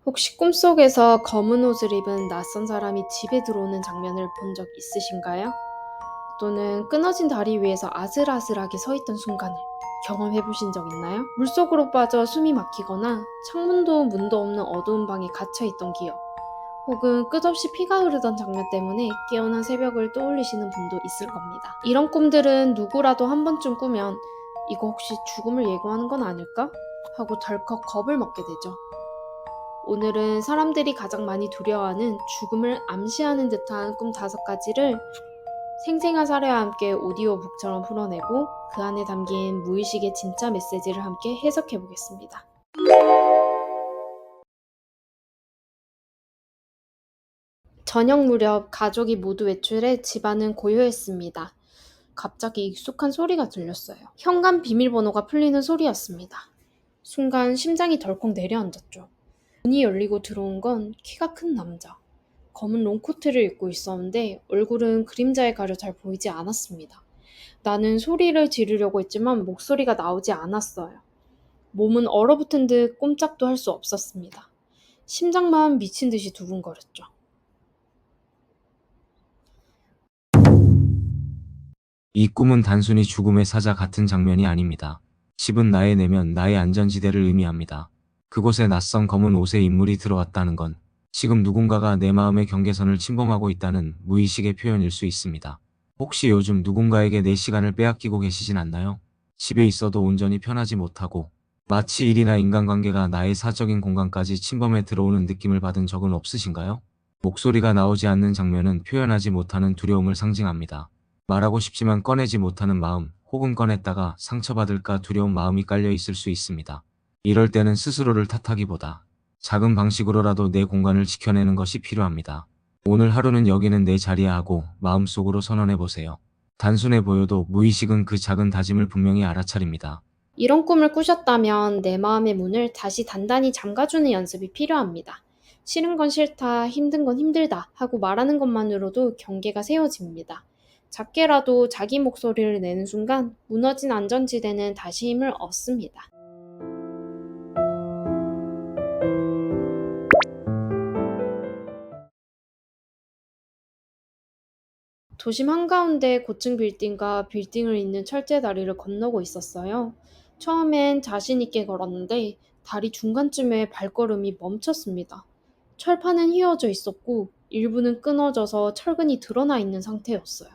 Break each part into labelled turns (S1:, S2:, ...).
S1: 혹시 꿈속에서 검은 옷을 입은 낯선 사람이 집에 들어오는 장면을 본 적 있으신가요? 또는 끊어진 다리 위에서 아슬아슬하게 서 있던 순간을 경험해 보신 적 있나요? 물속으로 빠져 숨이 막히거나 창문도 문도 없는 어두운 방에 갇혀 있던 기억, 혹은 끝없이 피가 흐르던 장면 때문에 깨어난 새벽을 떠올리시는 분도 있을 겁니다. 이런 꿈들은 누구라도 한 번쯤 꾸면 이거 혹시 죽음을 예고하는 건 아닐까? 하고 덜컥 겁을 먹게 되죠. 오늘은 사람들이 가장 많이 두려워하는 죽음을 암시하는 듯한 꿈 5가지를 생생한 사례와 함께 오디오북처럼 풀어내고 그 안에 담긴 무의식의 진짜 메시지를 함께 해석해 보겠습니다. 저녁 무렵 가족이 모두 외출해 집안은 고요했습니다. 갑자기 익숙한 소리가 들렸어요. 현관 비밀번호가 풀리는 소리였습니다. 순간 심장이 덜컥 내려앉았죠. 문이 열리고 들어온 건 키가 큰 남자. 검은 롱코트를 입고 있었는데 얼굴은 그림자에 가려 잘 보이지 않았습니다. 나는 소리를 지르려고 했지만 목소리가 나오지 않았어요. 몸은 얼어붙은 듯 꼼짝도 할 수 없었습니다. 심장만 미친 듯이 두근거렸죠.
S2: 이 꿈은 단순히 죽음의 사자 같은 장면이 아닙니다. 집은 나의 내면, 나의 안전지대를 의미합니다. 그곳에 낯선 검은 옷의 인물이 들어왔다는 건 지금 누군가가 내 마음의 경계선을 침범하고 있다는 무의식의 표현일 수 있습니다. 혹시 요즘 누군가에게 내 시간을 빼앗기고 계시진 않나요? 집에 있어도 온전히 편하지 못하고 마치 일이나 인간관계가 나의 사적인 공간까지 침범해 들어오는 느낌을 받은 적은 없으신가요? 목소리가 나오지 않는 장면은 표현하지 못하는 두려움을 상징합니다. 말하고 싶지만 꺼내지 못하는 마음, 혹은 꺼냈다가 상처받을까 두려운 마음이 깔려 있을 수 있습니다. 이럴 때는 스스로를 탓하기보다 작은 방식으로라도 내 공간을 지켜내는 것이 필요합니다. 오늘 하루는 여기는 내 자리야 하고 마음속으로 선언해보세요. 단순해 보여도 무의식은 그 작은 다짐을 분명히 알아차립니다.
S1: 이런 꿈을 꾸셨다면 내 마음의 문을 다시 단단히 잠가주는 연습이 필요합니다. 싫은 건 싫다, 힘든 건 힘들다 하고 말하는 것만으로도 경계가 세워집니다. 작게라도 자기 목소리를 내는 순간 무너진 안전지대는 다시 힘을 얻습니다. 도심 한가운데 고층 빌딩과 빌딩을 잇는 철제 다리를 건너고 있었어요. 처음엔 자신 있게 걸었는데 다리 중간쯤에 발걸음이 멈췄습니다. 철판은 휘어져 있었고 일부는 끊어져서 철근이 드러나 있는 상태였어요.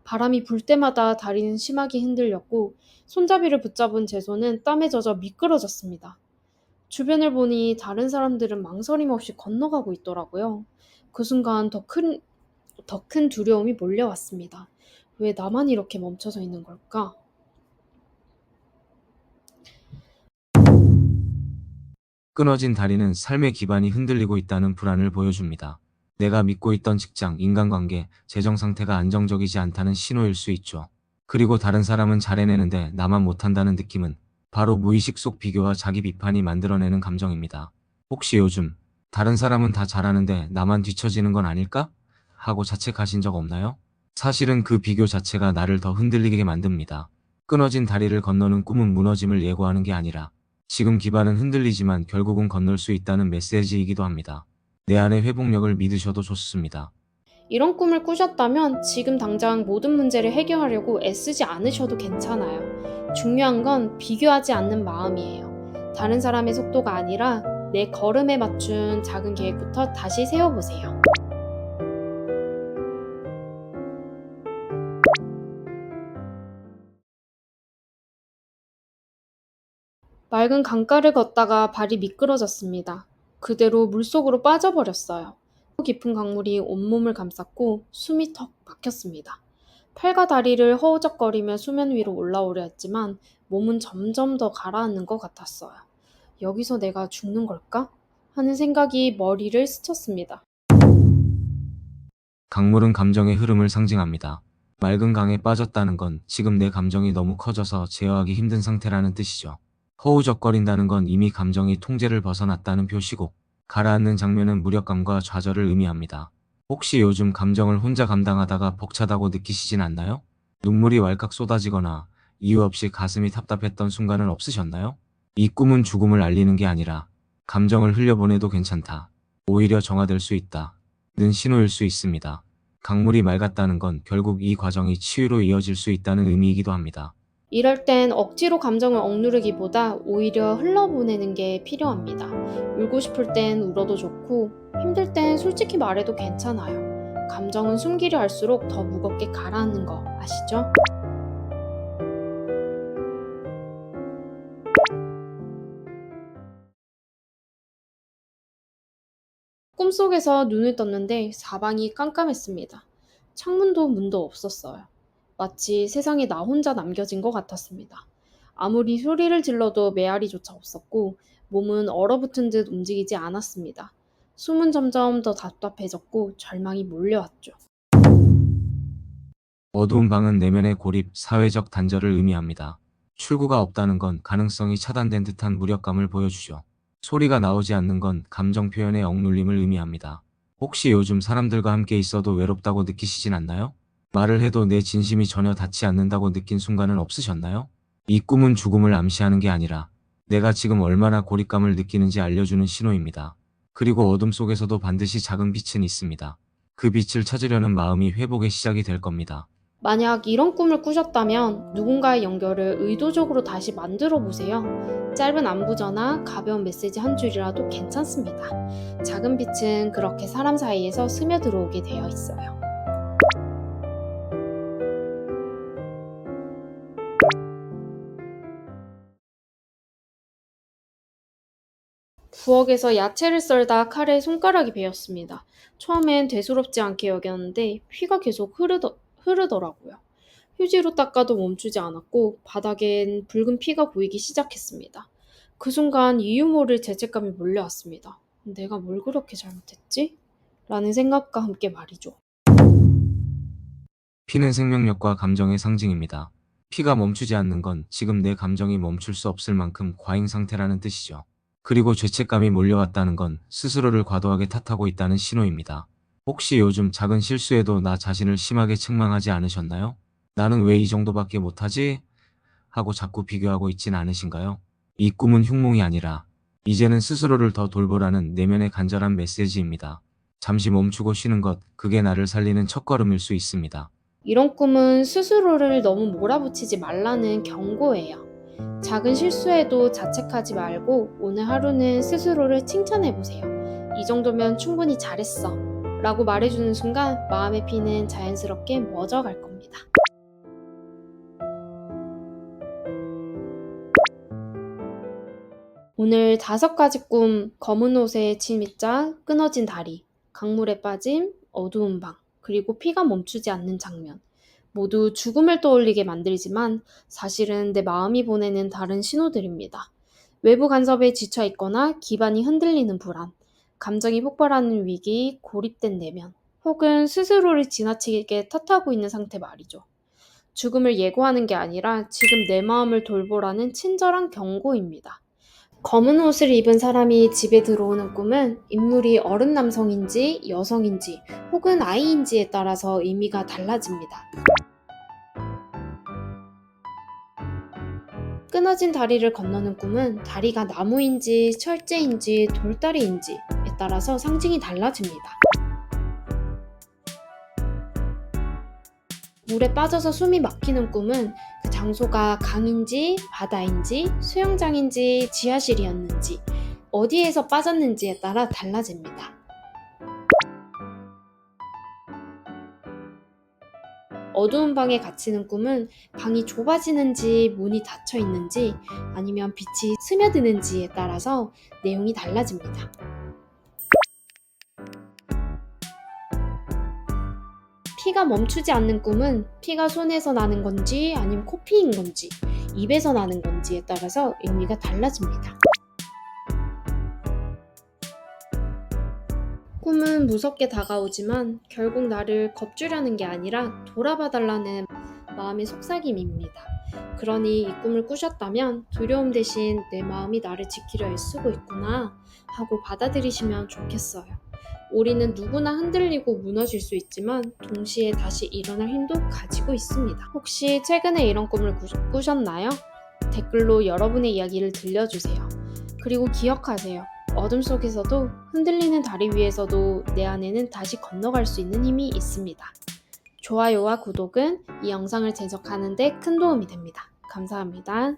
S1: 바람이 불 때마다 다리는 심하게 흔들렸고 손잡이를 붙잡은 제 손은 땀에 젖어 미끄러졌습니다. 주변을 보니 다른 사람들은 망설임 없이 건너가고 있더라고요. 그 순간 더 큰 두려움이 몰려왔습니다. 왜 나만 이렇게 멈춰서 있는 걸까?
S2: 끊어진 다리는 삶의 기반이 흔들리고 있다는 불안을 보여줍니다. 내가 믿고 있던 직장, 인간관계, 재정 상태가 안정적이지 않다는 신호일 수 있죠. 그리고 다른 사람은 잘해내는데 나만 못한다는 느낌은 바로 무의식 속 비교와 자기 비판이 만들어내는 감정입니다. 혹시 요즘 다른 사람은 다 잘하는데 나만 뒤처지는 건 아닐까? 하고 자책하신 적 없나요? 사실은 그 비교 자체가 나를 더 흔들리게 만듭니다. 끊어진 다리를 건너는 꿈은 무너짐을 예고하는 게 아니라 지금 기반은 흔들리지만 결국은 건널 수 있다는 메시지이기도 합니다. 내 안의 회복력을 믿으셔도 좋습니다.
S1: 이런 꿈을 꾸셨다면 지금 당장 모든 문제를 해결하려고 애쓰지 않으셔도 괜찮아요. 중요한 건 비교하지 않는 마음이에요. 다른 사람의 속도가 아니라 내 걸음에 맞춘 작은 계획부터 다시 세워보세요. 맑은 강가를 걷다가 발이 미끄러졌습니다. 그대로 물속으로 빠져버렸어요. 깊은 강물이 온몸을 감쌌고 숨이 턱 막혔습니다. 팔과 다리를 허우적거리며 수면 위로 올라오려 했지만 몸은 점점 더 가라앉는 것 같았어요. 여기서 내가 죽는 걸까? 하는 생각이 머리를 스쳤습니다.
S2: 강물은 감정의 흐름을 상징합니다. 맑은 강에 빠졌다는 건 지금 내 감정이 너무 커져서 제어하기 힘든 상태라는 뜻이죠. 허우적거린다는 건 이미 감정이 통제를 벗어났다는 표시고, 가라앉는 장면은 무력감과 좌절을 의미합니다. 혹시 요즘 감정을 혼자 감당하다가 벅차다고 느끼시진 않나요? 눈물이 왈칵 쏟아지거나 이유 없이 가슴이 답답했던 순간은 없으셨나요? 이 꿈은 죽음을 알리는 게 아니라 감정을 흘려보내도 괜찮다. 오히려 정화될 수 있다. 는 신호일 수 있습니다. 강물이 맑았다는 건 결국 이 과정이 치유로 이어질 수 있다는 의미이기도 합니다.
S1: 이럴 땐 억지로 감정을 억누르기보다 오히려 흘러보내는 게 필요합니다. 울고 싶을 땐 울어도 좋고 힘들 땐 솔직히 말해도 괜찮아요. 감정은 숨기려 할수록 더 무겁게 가라앉는 거 아시죠? 꿈속에서 눈을 떴는데 사방이 깜깜했습니다. 창문도 문도 없었어요. 마치 세상에 나 혼자 남겨진 것 같았습니다. 아무리 소리를 질러도 메아리조차 없었고 몸은 얼어붙은 듯 움직이지 않았습니다. 숨은 점점 더 답답해졌고 절망이 몰려왔죠.
S2: 어두운 방은 내면의 고립, 사회적 단절을 의미합니다. 출구가 없다는 건 가능성이 차단된 듯한 무력감을 보여주죠. 소리가 나오지 않는 건 감정 표현의 억눌림을 의미합니다. 혹시 요즘 사람들과 함께 있어도 외롭다고 느끼시진 않나요? 말을 해도 내 진심이 전혀 닿지 않는다고 느낀 순간은 없으셨나요? 이 꿈은 죽음을 암시하는 게 아니라 내가 지금 얼마나 고립감을 느끼는지 알려주는 신호입니다. 그리고 어둠 속에서도 반드시 작은 빛은 있습니다. 그 빛을 찾으려는 마음이 회복의 시작이 될 겁니다.
S1: 만약 이런 꿈을 꾸셨다면 누군가의 연결을 의도적으로 다시 만들어 보세요. 짧은 안부 전화, 가벼운 메시지 한 줄이라도 괜찮습니다. 작은 빛은 그렇게 사람 사이에서 스며들어오게 되어 있어요. 부엌에서 야채를 썰다 칼에 손가락이 베었습니다. 처음엔 대수롭지 않게 여겼는데 피가 계속 흐르더라고요. 휴지로 닦아도 멈추지 않았고 바닥엔 붉은 피가 보이기 시작했습니다. 그 순간 이유 모를 죄책감이 몰려왔습니다. 내가 뭘 그렇게 잘못했지? 라는 생각과 함께 말이죠.
S2: 피는 생명력과 감정의 상징입니다. 피가 멈추지 않는 건 지금 내 감정이 멈출 수 없을 만큼 과잉 상태라는 뜻이죠. 그리고 죄책감이 몰려왔다는 건 스스로를 과도하게 탓하고 있다는 신호입니다. 혹시 요즘 작은 실수에도 나 자신을 심하게 책망하지 않으셨나요? 나는 왜 이 정도밖에 못하지? 하고 자꾸 비교하고 있진 않으신가요? 이 꿈은 흉몽이 아니라 이제는 스스로를 더 돌보라는 내면의 간절한 메시지입니다. 잠시 멈추고 쉬는 것, 그게 나를 살리는 첫걸음일 수 있습니다.
S1: 이런 꿈은 스스로를 너무 몰아붙이지 말라는 경고예요. 작은 실수에도 자책하지 말고 오늘 하루는 스스로를 칭찬해보세요. 이 정도면 충분히 잘했어. 라고 말해주는 순간 마음의 피는 자연스럽게 멎어갈 겁니다. 오늘 5가지 꿈, 검은 옷에 침입자, 끊어진 다리, 강물에 빠짐, 어두운 방, 그리고 피가 멈추지 않는 장면. 모두 죽음을 떠올리게 만들지만 사실은 내 마음이 보내는 다른 신호들입니다. 외부 간섭에 지쳐 있거나 기반이 흔들리는 불안, 감정이 폭발하는 위기, 고립된 내면, 혹은 스스로를 지나치게 탓하고 있는 상태 말이죠. 죽음을 예고하는 게 아니라 지금 내 마음을 돌보라는 친절한 경고입니다. 검은 옷을 입은 사람이 집에 들어오는 꿈은 인물이 어른 남성인지 여성인지 혹은 아이인지에 따라서 의미가 달라집니다. 끊어진 다리를 건너는 꿈은 다리가 나무인지 철제인지 돌다리인지에 따라서 상징이 달라집니다. 물에 빠져서 숨이 막히는 꿈은 그 장소가 강인지 바다인지 수영장인지 지하실이었는지 어디에서 빠졌는지에 따라 달라집니다. 어두운 방에 갇히는 꿈은 방이 좁아지는지 문이 닫혀 있는지 아니면 빛이 스며드는지에 따라서 내용이 달라집니다. 피가 멈추지 않는 꿈은 피가 손에서 나는 건지 아니면 코피인 건지 입에서 나는 건지에 따라서 의미가 달라집니다. 꿈은 무섭게 다가오지만 결국 나를 겁주려는 게 아니라 돌아봐달라는 마음의 속삭임입니다. 그러니 이 꿈을 꾸셨다면 두려움 대신 내 마음이 나를 지키려 애쓰고 있구나 하고 받아들이시면 좋겠어요. 우리는 누구나 흔들리고 무너질 수 있지만 동시에 다시 일어날 힘도 가지고 있습니다. 혹시 최근에 이런 꿈을 꾸셨나요? 댓글로 여러분의 이야기를 들려주세요. 그리고 기억하세요. 어둠 속에서도 흔들리는 다리 위에서도 내 안에는 다시 건너갈 수 있는 힘이 있습니다. 좋아요와 구독은 이 영상을 제작하는 데 큰 도움이 됩니다. 감사합니다.